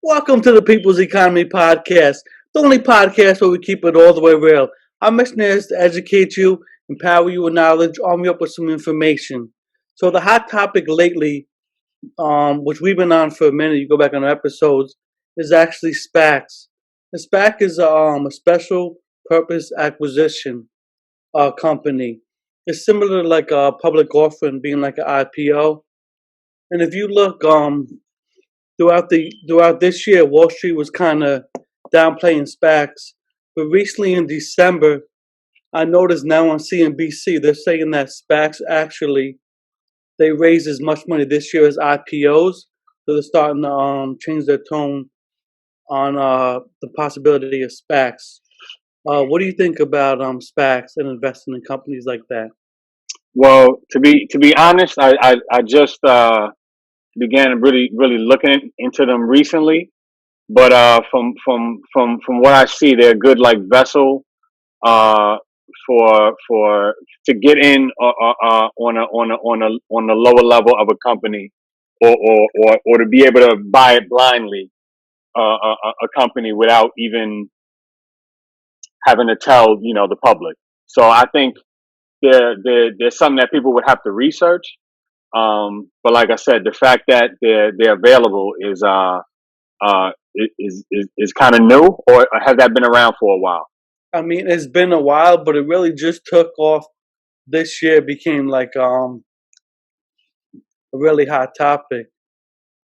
Welcome to the People's Economy Podcast, the only podcast where we keep it all the way real. Our mission is to educate you, empower you with knowledge, arm you up with some information. So the hot topic lately, which we've been on for a minute, you go back on our episodes, is actually SPACs. The SPAC is a special purpose acquisition company. It's similar to like a public offering being like an IPO. And if you look throughout this year, Wall Street was kind of downplaying SPACs. But recently in December, I noticed now on CNBC they're saying that SPACs actually they raised as much money this year as IPOs. So they're starting to change their tone on the possibility of SPACs. What do you think about SPACs and investing in companies like that? Well, to be honest, I just began really looking into them recently. But from what I see, they're a good like vessel uh, for to get in on a lower level of a company, or to be able to buy it blindly, a company without even having to tell the public. So I think there's something that people would have to research. But like I said, the fact that they're available is kind of new, or has that been around for a while? I mean, it's been a while, but it really just took off this year. Became like a really hot topic.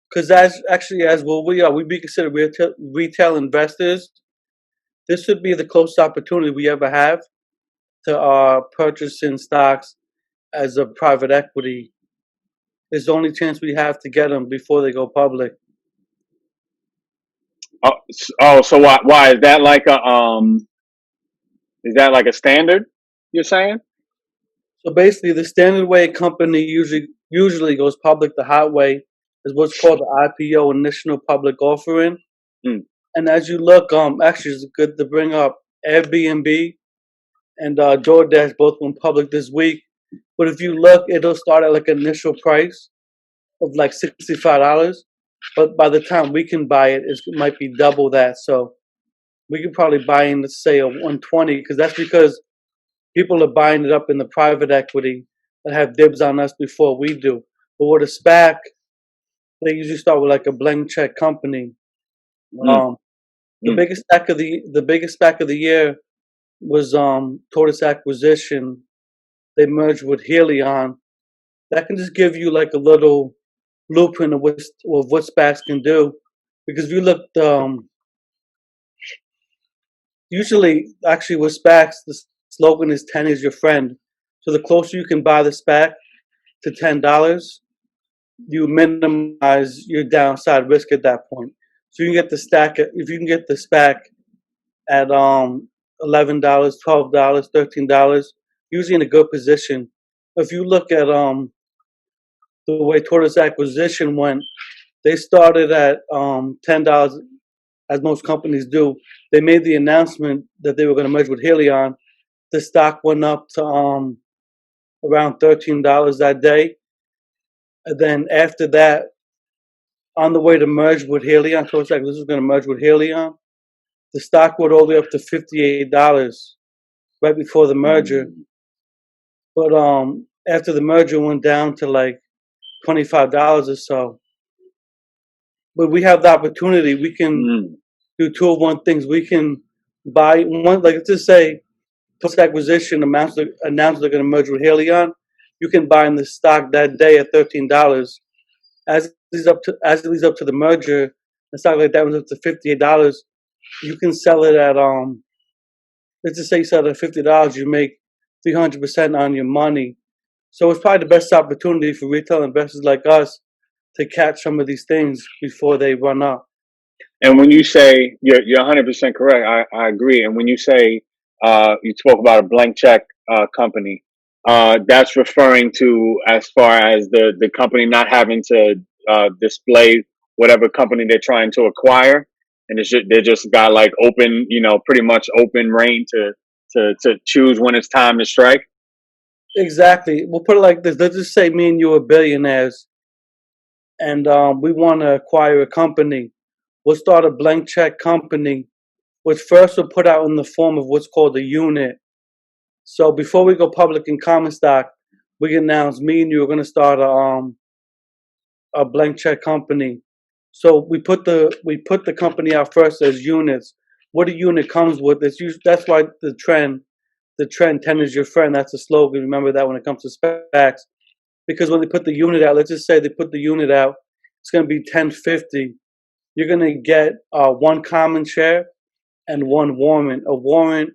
Because as what we are, we be considered retail investors. This would be the closest opportunity we ever have to purchase in stocks as a private equity. It's the only chance we have to get them before they go public. Oh, so why is that like a standard? You're saying? So basically, the standard way a company usually goes public, the hot way, is what's called the IPO, initial public offering. Mm. And as you look, actually, it's good to bring up Airbnb and DoorDash both went public this week. But if you look, it'll start at like an initial price of like $65. But by the time we can buy it, it might be double that. So we could probably buy in, let's say, a 120, because that's because people are buying it up in the private equity that have dibs on us before we do. But with a SPAC, they usually start with like a blank check company. Mm. The Mm. biggest SPAC of the year was Tortoise Acquisition. They merged with Helion. That can just give you like a little blueprint of what SPACs can do. Because if you look, usually actually with SPACs, the slogan is 10 is your friend. So the closer you can buy the SPAC to $10, you minimize your downside risk at that point. So you can get the if you can get the SPAC at $11, $12, $13, usually in a good position. If you look at the way Tortoise Acquisition went, they started at $10, as most companies do. They made the announcement that they were going to merge with Helion. The stock went up to around $13 that day. And then after that, on the way to merge with Helion, Tortoise Acquisition was going to merge with Helion. The stock went all the way up to $58 right before the merger. But after the merger went down to like $25 or so. But we have the opportunity. We can do two of one things. We can buy one, like let's just say post acquisition announced they're going to merge with Helion. You can buy in the stock that day at $13. As it leads up to the merger, the stock like that was up to $58. You can sell it at let's just say you sell it at $50. You make 300% on your money. So it's probably the best opportunity for retail investors like us to catch some of these things before they run up. And when you say you're 100% correct, I agree. And when you say you talk about a blank check company, that's referring to as far as the company not having to display whatever company they're trying to acquire, and they just got like open, pretty much open reign to choose when it's time to strike. Exactly. We'll put it like this. Let's just say me and you are billionaires and we want to acquire a company. we'll start a blank check company, which first will put out in the form of what's called a unit. So before we go public in common stock, we can announce me and you are going to start a blank check company. So we put the company out first as units. What a unit comes with, that's why the trend 10 is your friend. That's a slogan. Remember that when it comes to SPACs. Because when they put the unit out, let's just say they put the unit out, it's going to be 1050. You're going to get one common share and one warrant. A warrant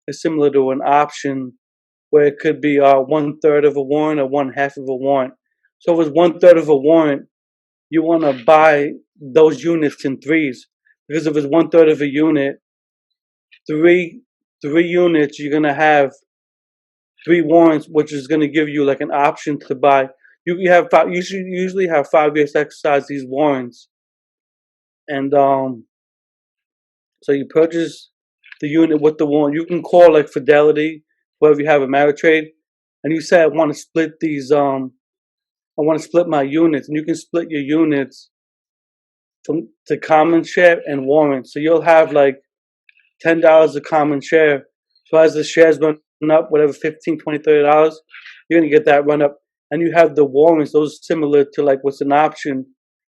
is similar to an option where it could be one third of a warrant or one half of a warrant. So if it's one third of a warrant, you want to buy those units in threes. Because if it's one third of a unit, three units, you're going to have three warrants, which is going to give you like an option to buy. You should usually have 5 years to exercise these warrants, and so you purchase the unit with the warrant. You can call like Fidelity, wherever you have a Ameritrade, and you say I want to split these. I want to split my units, and you can split your units to common share and warrant. So you'll have like $10 a common share. So as the shares run up, whatever, 15, 20, $30, you're gonna get that run up. And you have the warrants, those similar to like what's an option,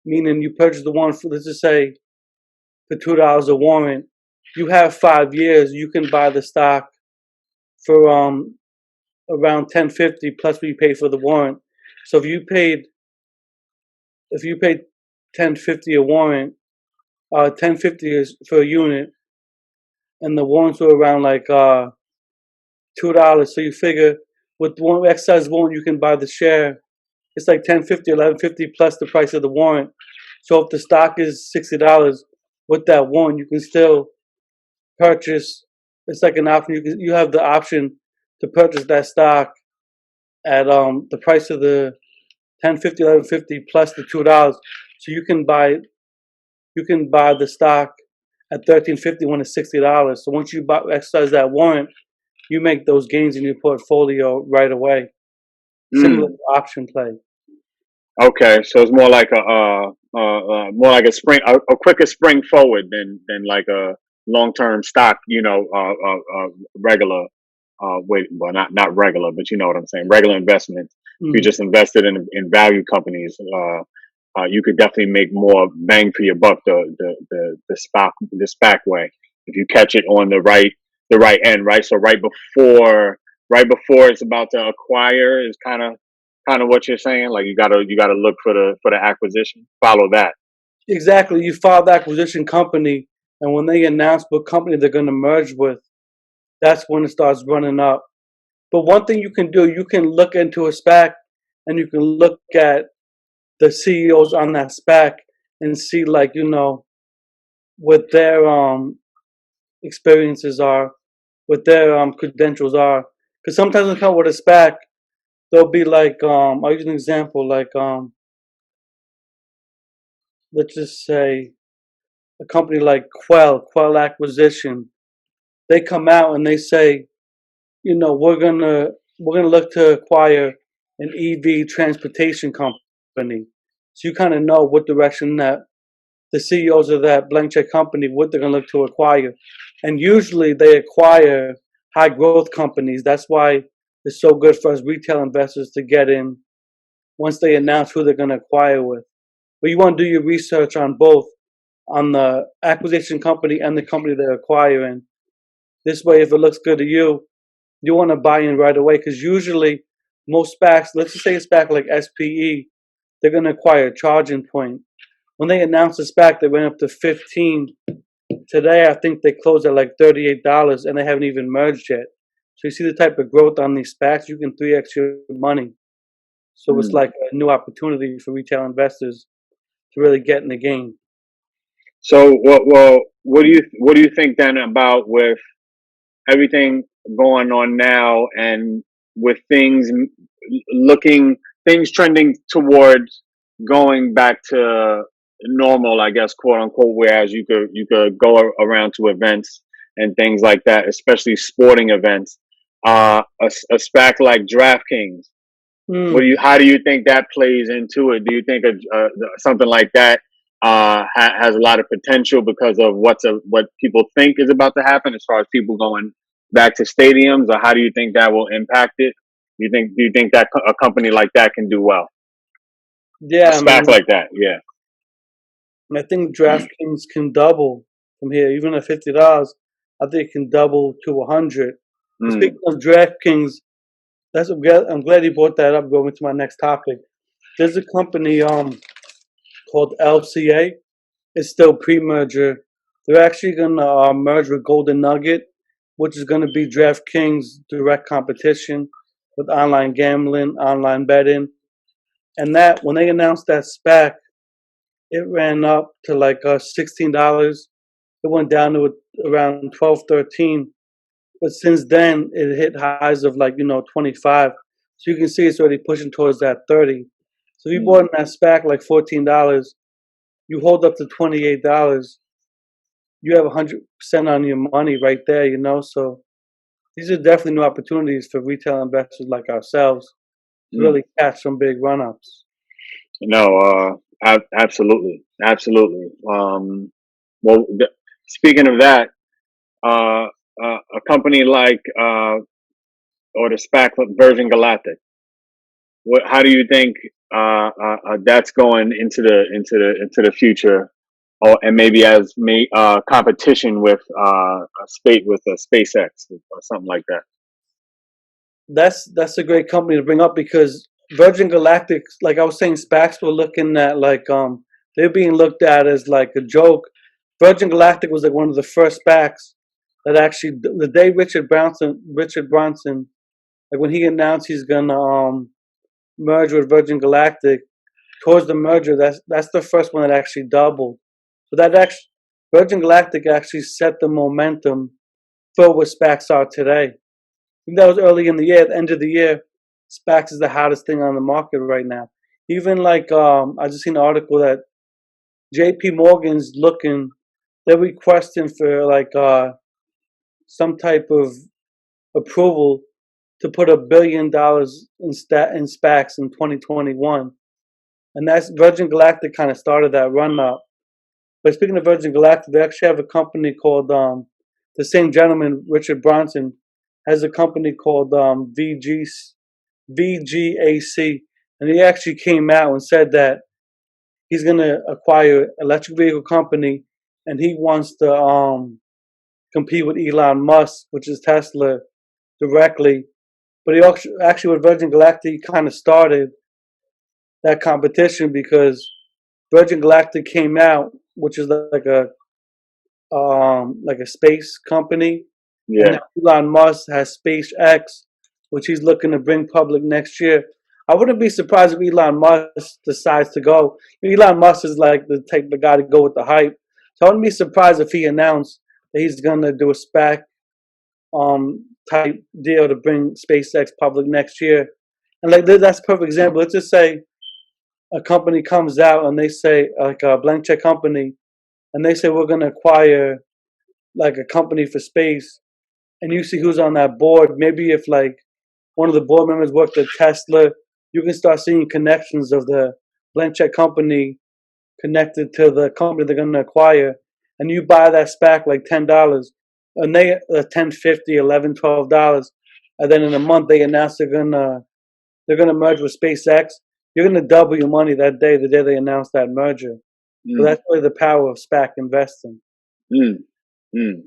meaning you purchase the warrant for, let's just say, for $2 a warrant. You have 5 years, you can buy the stock for around 1050 plus what you pay for the warrant. So if you paid 1050 a warrant, 1050 is for a unit, and the warrants were around like $2. So you figure with one exercise warrant you can buy the share. It's like 1050, 1150 plus the price of the warrant. So if the stock is $60 with that warrant, you can still purchase. It's like an option. You have the option to purchase that stock at the price of the 1050, 1150 plus the $2. So you can buy the stock at 1350 when it's $60. So once you exercise that warrant, you make those gains in your portfolio right away. Similar Mm. to option play. Okay, so it's more like a spring, a quicker spring forward than like a long term stock. Regular. Well, not regular, but you know what I'm saying. Regular investments. If you Mm. just invested in value companies, you could definitely make more bang for your buck the SPAC way if you catch it on the right end, right? So right before it's about to acquire is kind of what you're saying. Like you gotta look for the acquisition. Follow that. Exactly. You file the acquisition company, and when they announce what company they're going to merge with, that's when it starts running up. But one thing you can do, you can look into a SPAC, and you can look at the CEOs on that SPAC and see, like, what their experiences are, what their credentials are. Because sometimes when it comes with a SPAC, they'll be like, I'll use an example, like, let's just say a company like Quell Acquisition. They come out and they say, we're gonna look to acquire an EV transportation company. So you kind of know what direction that the CEOs of that blank check company, what they're gonna look to acquire. And usually they acquire high growth companies. That's why it's so good for us retail investors to get in once they announce who they're gonna acquire with. But you want to do your research on both, on the acquisition company and the company they're acquiring. This way, if it looks good to you, you want to buy in right away, because usually most SPACs, let's just say a SPAC like SPE, they're going to acquire a charging point. When they announced the SPAC, they went up to 15. Today, I think they closed at like $38, and they haven't even merged yet. So you see the type of growth on these SPACs, you can 3x your money. So it's Mm. like a new opportunity for retail investors to really get in the game. So what do you think then about with everything going on now and with looking things trending towards going back to normal, I guess, quote unquote, whereas you could go around to events and things like that, especially sporting events. A SPAC like DraftKings. Hmm. How do you think that plays into it? Do you think something like that has a lot of potential because of what people think is about to happen as far as people going back to stadiums, or how do you think that will impact it? Do you think that a company like that can do well? A Yeah, I SPAC mean, like that, yeah. I think DraftKings can double from here, even at $50. I think it can double to 100. And Mm, speaking of DraftKings, I'm glad you brought that up. Going to my next topic. There's a company called LCA. It's still pre-merger. They're actually gonna merge with Golden Nugget, which is gonna be DraftKings' direct competition with online gambling, online betting, and that when they announced that SPAC, it ran up to like $16. It went down to around 12, 13. But since then, it hit highs of like 25. So you can see it's already pushing towards that 30. So if you bought mm, in that SPAC like $14, you hold up to $28. You have 100% on your money right there. So these are definitely new opportunities for retail investors like ourselves to mm. really catch some big run-ups. No, absolutely, absolutely. Well, speaking of that, uh, a company like or the SPAC Virgin Galactic. How do you think that's going into the future, or and maybe as competition with SpaceX or something like that? That's a great company to bring up because Virgin Galactic, like I was saying, SPACs were looking at like they're being looked at as like a joke. Virgin Galactic was like one of the first SPACs that actually the day Richard Branson, like when he announced he's gonna merge with Virgin Galactic, towards the merger, that's the first one that actually doubled. So that actually Virgin Galactic actually set the momentum for what SPACs are today. Think that was early in the year. At the end of the year, SPACs is the hottest thing on the market right now. Even like I just seen an article that J.P. Morgan's looking, they're requesting for like some type of approval to put $1 billion in SPACs in 2021, and that's Virgin Galactic kind of started that run up. But speaking of Virgin Galactic, they actually have a company called the same gentleman, Richard Branson, has a company called VGAC, and he actually came out and said that he's going to acquire electric vehicle company, and he wants to compete with Elon Musk, which is Tesla, directly. But he actually with Virgin Galactic, he kind of started that competition because Virgin Galactic came out, which is like a space company, and Yeah. now Elon Musk has SpaceX, which he's looking to bring public next year. I wouldn't be surprised if Elon Musk decides to go. Elon Musk is like the type of guy to go with the hype, so I wouldn't be surprised if he announced that he's gonna do a SPAC type deal to bring SpaceX public next year. And like that's a perfect example. Let's just say a company comes out and they say like a blank check company, and they say we're gonna acquire like a company for space, and you see who's on that board. Maybe if like one of the board members worked at Tesla, you can start seeing connections of the blank check company connected to the company they're going to acquire, and you buy that SPAC like $10, and they 10.50, 11, $12, and then in a month they announce they're gonna merge with SpaceX. You're going to double your money that day, the day they announce that merger. So Mm, that's really the power of SPAC investing. mm, mm.